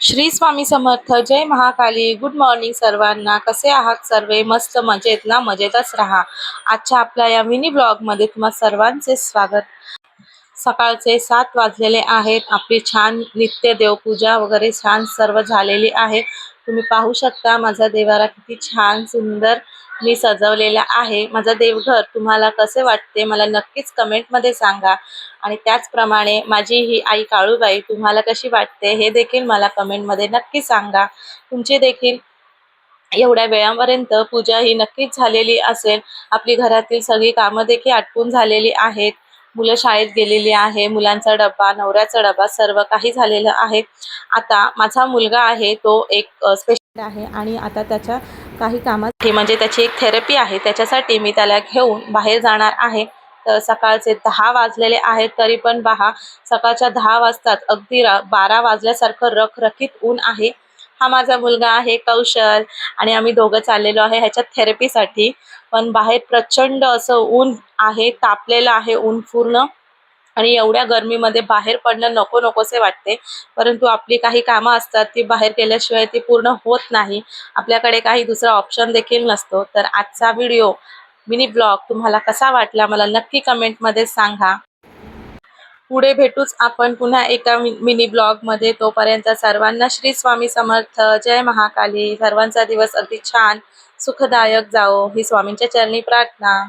श्री स्वामी समर्थ. जय Mahakali. Good morning सर्वांना. कसे आहात सर्वे? मस्त मजेत ना? मजेतच राहा. आजच्या आपल्या या मिनी ब्लॉगमध्ये तुम्हा सर्वांचे स्वागत. सकाळचे 7 वाजलेले आहेत. आपली छान नित्य देवपूजा वगैरे छान सर्व झालेली आहे. तुम्ही पाहू शकता माझा देवारा किती छान सुंदर मी सजवलेला आहे. माझा देवघर तुम्हाला कसे वाटते मला नक्कीच कमेंटमध्ये सांगा. आणि त्याचप्रमाणे माझी ही आई काळूबाई तुम्हाला कशी वाटते हे देखील मला कमेंटमध्ये नक्की सांगा. तुमची देखील एवढ्या वेळापर्यंत पूजा ही नक्कीच झालेली असेल. आपली घरातील सगळी कामं देखील आटपून झालेली आहेत. मुलं शाळेत गेलेली आहे. मुलांचा डबा, नवऱ्याचा डबा सर्व काही झालेलं आहे. आता माझा मुलगा आहे तो एक स्पेशल आहे आणि आता त्याच्या काही कामासाठी म्हणजे त्याची एक थेरपी आहे त्याच्यासाठी मी त्याला घेऊन बाहेर जाणार आहे. तर सकाळचे 10 वाजलेले आहेत तरी पण पहा सकाळच्या 10 वाजताच अगदी 12 वाजल्यासारखं रखरखीत ऊन आहे. हा माझा मुलगा आहे कौशल आणि आम्ही दोघं चाललेलो आहे ह्याच्या थेरपीसाठी. पण बाहेर प्रचंड असं ऊन आहे, तापलेलं आहे ऊन पूर्ण. आणि एवढ्या गरमीमध्ये बाहेर पडणं नको नकोसे वाटते. परंतु आपली काही कामं असतात ती बाहेर केल्याशिवाय ती पूर्ण होत नाही. आपल्याकडे काही दुसरा ऑप्शन देखील नसतो. तर आजचा व्हिडिओ मिनी ब्लॉग तुम्हाला कसा वाटला मला नक्की कमेंटमध्ये सांगा. पुढे भेटूच आपण पुन्हा एका मिनी ब्लॉगमध्ये. तोपर्यंत सर्वांना श्री स्वामी समर्थ. जय महाकाली. सर्वांचा दिवस अगदी छान सुखदायक जावो ही स्वामींच्या चरणी प्रार्थना.